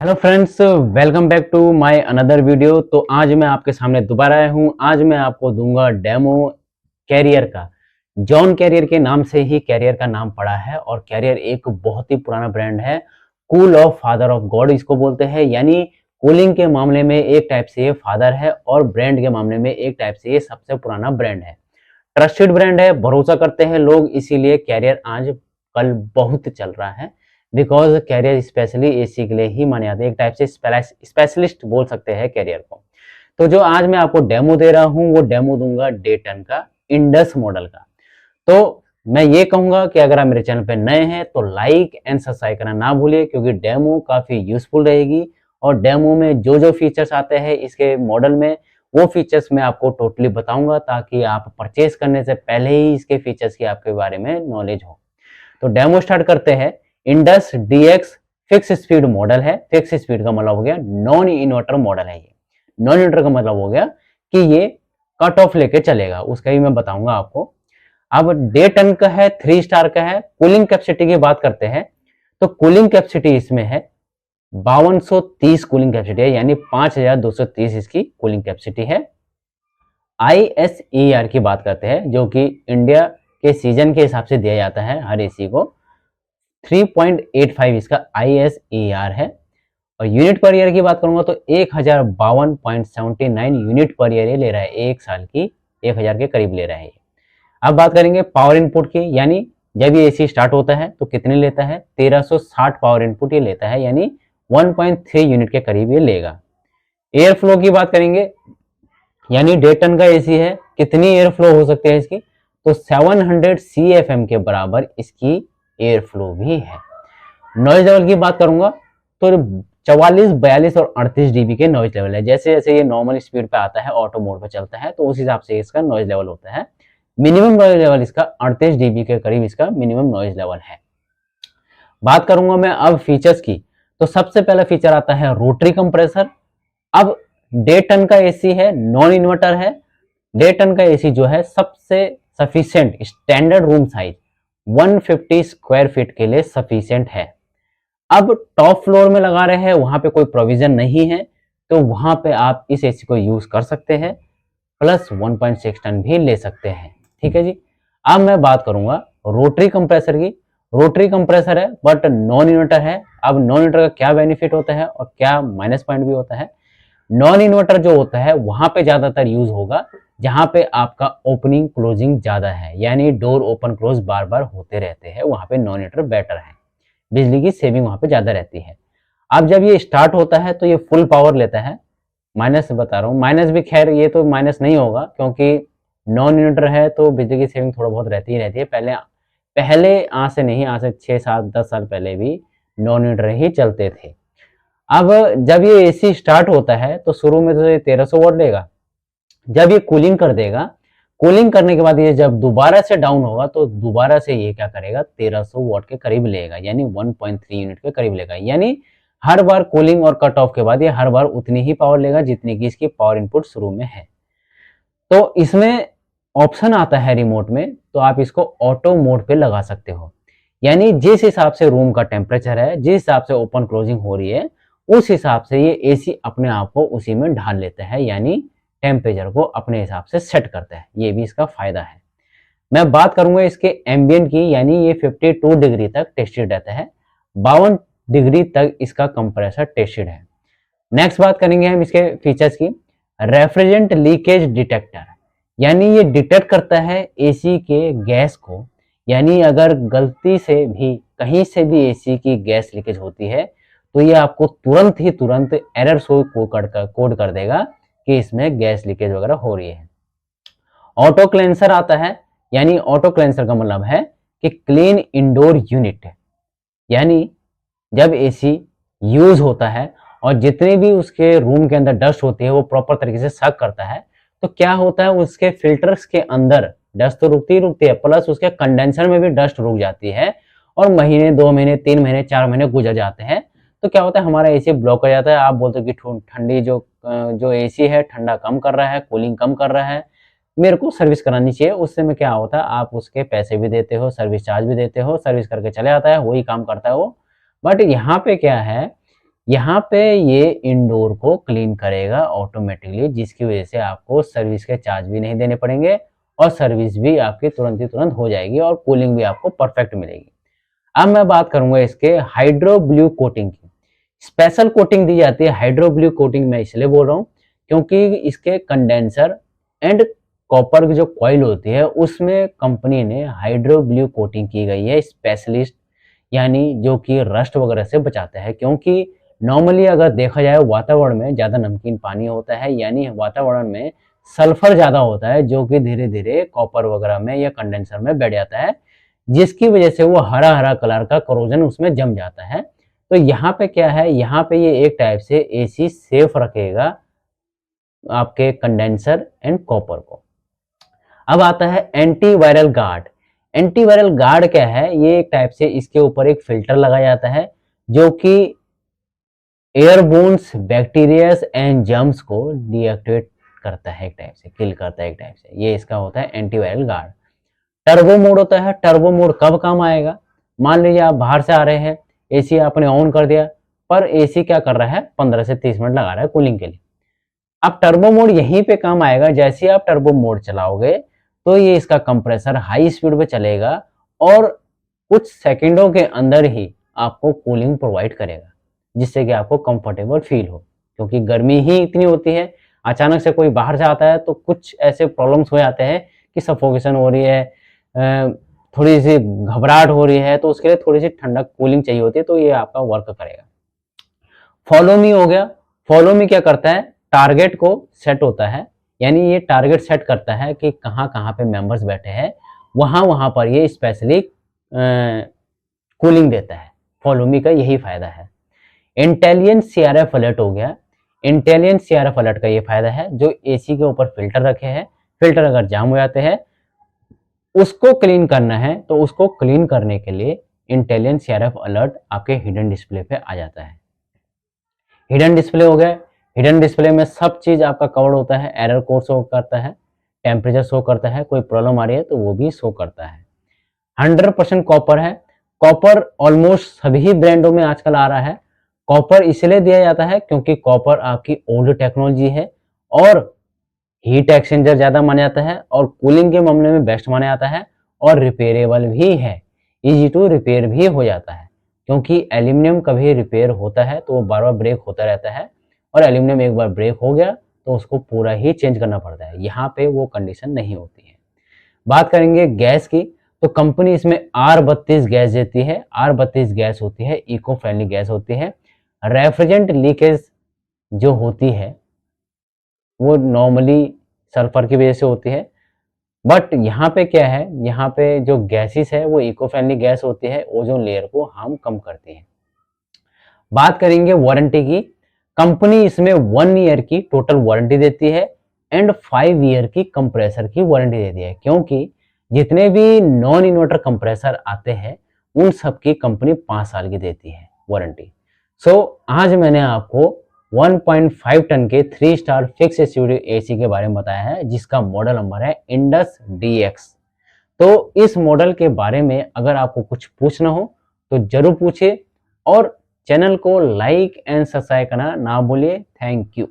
Hello friends, welcome back to my another video. तो आज मैं आपके सामने दोबारा आया हूँ। आज मैं आपको दूंगा डेमो कैरियर का। जॉन कैरियर के नाम से ही कैरियर का नाम पड़ा है और कैरियर एक बहुत ही पुराना ब्रांड है। Cool off father of God इसको बोलते हैं, यानी कूलिंग के मामले में एक टाइप से ये फादर है और ब्रांड के मामले में एक टाइप से ये सबसे पुराना ब्रांड है। ट्रस्टेड ब्रांड है, भरोसा करते हैं लोग, इसीलिए कैरियर आज कल बहुत चल रहा है। बिकॉज कैरियर स्पेशली एसी के लिए ही माने जाते हैं, एक टाइप से स्पेशलिस्ट बोल सकते हैं कैरियर को। तो जो आज मैं आपको डेमो दे रहा हूँ वो डेमो दूंगा डे 10 का इंडस मॉडल का। तो मैं ये कहूंगा कि अगर आप मेरे चैनल पे नए हैं तो लाइक एंड सब्सक्राइब करना ना भूलिए, क्योंकि डेमो काफी यूजफुल रहेगी और डेमो में जो जो फीचर्स आते हैं इसके मॉडल में वो फीचर्स मैं आपको टोटली बताऊंगा, ताकि आप परचेज करने से पहले ही इसके फीचर्स की आपके बारे में नॉलेज हो। तो डेमो स्टार्ट करते हैं। Indus DX fix speed model है। फिक्स स्पीड का मतलब हो गया नॉन इन्वर्टर मॉडल है। ये नॉन इन्वर्टर का मतलब हो गया कि ये कट ऑफ लेके चलेगा, उसका ही मैं बताऊंगा आपको। अब डे 10 का है, 3 स्टार का है। कूलिंग कैपेसिटी की बात करते हैं तो कूलिंग कैपेसिटी इसमें है 5230 कूलिंग कैपेसिटी है, यानी 5230 इसकी कूलिंग कैपेसिटी है। ISER की बात करते हैं, जो कि इंडिया के सीजन के हिसाब से दिया जाता है हर एसी को। 3.85 इसका ISER है। और यूनिट पर ईयर की बात करूंगा तो 1052.79 यूनिट पर ईयर ले रहा है, एक साल की 1000 के करीब ले रहा है। अब बात करेंगे पावर इनपुट की, यानी जब ये एसी स्टार्ट होता है तो कितने लेता है, 1360 पावर इनपुट ये लेता है, यानी 1.3 यूनिट के करीब ये लेगा। एयर फ्लो की बात करेंगे, यानी डे 10 का एसी है, कितनी एयर फ्लो हो सकती है इसकी, तो 700 CFM के बराबर इसकी एयर फ्लो भी है। नॉइज लेवल की बात करूंगा तो 44, 42 और 38 dB के नॉइज लेवल है। जैसे जैसे ये नॉर्मल स्पीड पे आता है, ऑटो मोड पे चलता है, तो उस हिसाब से इसका नॉइज लेवल होता है। मिनिमम नॉइज लेवल इसका 38 dB के करीब इसका मिनिमम नॉइज लेवल है। बात करूंगा मैं अब फीचर्स की, तो सबसे पहला फीचर आता है रोटरी कंप्रेसर। अब डे 10 का एसी है, नॉन इन्वर्टर है। डे 10 का एसी जो है सबसे sufficient standard room size 150 square feet के लिए सफिशिएंट है। अब टॉप फ्लोर में लगा रहे हैं, वहां पे कोई प्रोविजन नहीं है, तो वहां पे आप इस एसी को यूज कर सकते हैं, प्लस 1.6 टन भी ले सकते हैं। ठीक है जी। अब मैं बात करूंगा रोटरी कंप्रेसर की। रोटरी कंप्रेसर है बट नॉन इन्वर्टर है। अब नॉन इन्वर्टर का क्या बेनिफिट होता है और क्या माइनस पॉइंट भी होता है। नॉन इन्वर्टर जो होता है वहां पे ज्यादातर यूज होगा जहां पे आपका ओपनिंग क्लोजिंग ज्यादा है, यानी डोर ओपन क्लोज बार बार होते रहते हैं, वहां पे नॉन इन्वर्टर बेटर है, बिजली की सेविंग वहां पे ज्यादा रहती है। अब जब ये स्टार्ट होता है तो ये फुल पावर लेता है। माइनस बता रहा हूँ, माइनस भी खैर ये तो माइनस नहीं होगा, क्योंकि नॉन इन्वर्टर है तो बिजली की सेविंग थोड़ा बहुत रहती ही रहती है। पहले पहले आज से नहीं, आज से 6, 7, 10 साल पहले भी नॉन इन्वर्टर ही चलते थे। अब जब ये एसी स्टार्ट होता है तो शुरू में तो ये 1300 वॉट लेगा। जब ये कूलिंग कर देगा, कूलिंग करने के बाद ये जब दोबारा से डाउन होगा तो दोबारा से ये क्या करेगा, 1300 वॉट के करीब लेगा, यानी 1.3 यूनिट के करीब लेगा। यानी हर बार कूलिंग और कट ऑफ के बाद ये हर बार उतनी ही पावर लेगा जितनी की इसकी पावर इनपुट शुरू में है। तो इसमें ऑप्शन आता है रिमोट में, तो आप इसको ऑटो मोड पे लगा सकते हो, यानी जिस हिसाब से रूम का टेम्परेचर है, जिस हिसाब से ओपन क्लोजिंग हो रही है, उस हिसाब से ये एसी अपने आप को उसी में ढाल लेता है, यानी टेम्परेचर को अपने हिसाब से सेट करता है। ये भी इसका फायदा है। मैं बात करूंगा इसके एम्बियंट की, यानी ये 52 डिग्री तक टेस्टेड रहता है, 52 डिग्री तक इसका कंप्रेसर टेस्टेड है। नेक्स्ट बात करेंगे हम इसके फीचर्स की। रेफ्रिजरेंट लीकेज डिटेक्टर, यानी ये डिटेक्ट करता है एसी के गैस को, यानी अगर गलती से भी कहीं से भी एसी की गैस लीकेज होती है तो ये आपको तुरंत एरर शो कोड कर देगा कि इसमें गैस लीकेज वगैरह हो रही है। ऑटो क्लेंसर आता है, यानी ऑटो क्लेंसर का मतलब है कि क्लीन इंडोर यूनिट, यानी जब एसी यूज होता है और जितने भी उसके रूम के अंदर डस्ट होती है वो प्रॉपर तरीके से सक करता है, तो क्या होता है उसके फिल्टर्स के अंदर डस्ट तो रुकती है, प्लस उसके कंडेंसर में भी डस्ट रुक जाती है, और महीने, 2 महीने, 3 महीने, 4 महीने गुजर जाते हैं, तो क्या होता है हमारा एसी ब्लॉक हो जाता है। आप बोलते हो कि ठंडी जो एसी है ठंडा कम कर रहा है, कूलिंग कम कर रहा है, मेरे को सर्विस करानी चाहिए। उससे में क्या होता है, आप उसके पैसे भी देते हो, सर्विस चार्ज भी देते हो, सर्विस करके चले आता है, वही काम करता है वो। बट यहाँ पे क्या है, यहाँ पे ये इंडोर को क्लीन करेगा ऑटोमेटिकली, जिसकी वजह से आपको सर्विस के चार्ज भी नहीं देने पड़ेंगे और सर्विस भी आपकी तुरंत ही तुरंत हो जाएगी और कूलिंग भी आपको परफेक्ट मिलेगी। अब मैं बात करूंगा इसके हाइड्रो ब्लू कोटिंग की। स्पेशल कोटिंग दी जाती है हाइड्रो ब्लू कोटिंग, मैं इसलिए बोल रहा हूँ क्योंकि इसके कंडेंसर एंड कॉपर की जो कॉइल होती है उसमें कंपनी ने हाइड्रो ब्लू कोटिंग की गई है स्पेशलिस्ट, यानी जो कि रस्ट वगैरह से बचाता है। क्योंकि नॉर्मली अगर देखा जाए वातावरण में ज़्यादा नमकीन पानी होता है, यानी वातावरण में सल्फर ज़्यादा होता है जो कि धीरे धीरे कॉपर वगैरह में या कंडेंसर में बैठ जाता है, जिसकी वजह से वो हरा हरा कलर का करोजन उसमें जम जाता है। तो यहाँ पे क्या है, यहाँ पे ये एक टाइप से एसी सेफ रखेगा आपके कंडेंसर एंड कॉपर को। अब आता है एंटीवायरल गार्ड। एंटीवायरल गार्ड क्या है, ये एक टाइप से इसके ऊपर एक फिल्टर लगाया जाता है जो कि एयरबोन्स बैक्टीरियाज एंड जर्म्स को डीएक्टिवेट करता है, एक टाइप से किल करता है एक टाइप से। ये इसका होता है एंटीवायरल गार्ड। टर्बो मोड होता है। टर्बो मोड कब काम आएगा, मान लीजिए आप बाहर से आ रहे हैं, एसी आपने ऑन कर दिया, पर एसी क्या कर रहा है 15 से 30 मिनट लगा रहा है कूलिंग के लिए। अब टर्बो मोड यहीं पे काम आएगा, जैसे ही आप टर्बो मोड चलाओगे तो ये इसका कंप्रेसर हाई स्पीड पे चलेगा और कुछ सेकंडों के अंदर ही आपको कूलिंग प्रोवाइड करेगा, जिससे कि आपको कंफर्टेबल फील हो। क्योंकि गर्मी ही इतनी होती है, अचानक से कोई बाहर से आता है तो कुछ ऐसे प्रॉब्लम्स हो जाते हैं कि सफोकेशन हो रही है, थोड़ी सी घबराहट हो रही है, तो उसके लिए थोड़ी सी ठंडक कूलिंग चाहिए होती है, तो ये आपका वर्क करेगा। फॉलो मी हो गया। फॉलो मी क्या करता है, टारगेट को सेट होता है, यानी ये टारगेट सेट करता है कि कहाँ कहाँ पे मेंबर्स बैठे हैं, वहां वहां पर ये स्पेशली कूलिंग देता है। फॉलो मी का यही फायदा है। इंटेलिजेंट सीआरएफ अलर्ट हो गया। इंटेलिजेंट सीआरएफ अलर्ट का ये फायदा है, जो एसी के ऊपर फिल्टर रखे हैं, फिल्टर अगर जाम हो जाते हैं उसको क्लीन करना है, तो उसको क्लीन करने के लिए इंटेलिजेंट सीआरएफ अलर्ट आपके हिडन डिस्प्ले पे आ जाता है। हिडन डिस्प्ले हो गया। हिडन डिस्प्ले में सब चीज आपका कवर होता है। एरर कोड शो करता है, टेम्परेचर शो करता है, कोई प्रॉब्लम आ रही है तो वो भी शो करता है। 100% कॉपर है। कॉपर ऑलमोस्ट सभी ब्रांडों में आजकल आ रहा है। कॉपर इसलिए दिया जाता है क्योंकि कॉपर आपकी ओल्ड टेक्नोलॉजी है और हीट एक्सचेंजर ज्यादा माना जाता है और कूलिंग के मामले में बेस्ट माना जाता है और रिपेयरेबल भी है, इजी टू रिपेयर भी हो जाता है। क्योंकि एल्यूमिनियम कभी रिपेयर होता है तो वो बार बार ब्रेक होता रहता है और एल्यूमिनियम एक बार ब्रेक हो गया तो उसको पूरा ही चेंज करना पड़ता है। यहाँ पे वो कंडीशन नहीं होती है। बात करेंगे गैस की, तो कंपनी इसमें R32 गैस देती है। R32 गैस होती है इको फ्रेंडली गैस होती है। रेफ्रिजरेंट लीकेज जो होती है वो नॉर्मली सल्फर की वजह से होती है, बट यहाँ पे क्या है, यहाँ पे जो गैसेस है वो इको फ्रेंडली गैस होती है, ओजोन लेयर को हार्म कम करती है। बात करेंगे वारंटी की, कंपनी इसमें 1 ईयर की टोटल वारंटी देती है एंड 5 ईयर की कंप्रेसर की वारंटी देती है। क्योंकि जितने भी नॉन इन्वर्टर कंप्रेसर आते हैं उन सब की कंपनी 5 साल की देती है वारंटी। आज मैंने आपको 1.5 टन के 3 स्टार फिक्स एसयूवी एसी के बारे में बताया है, जिसका मॉडल नंबर है इंडस DX। तो इस मॉडल के बारे में अगर आपको कुछ पूछना हो तो जरूर पूछिए और चैनल को लाइक एंड सब्सक्राइब करना ना भूलिए। Thank you.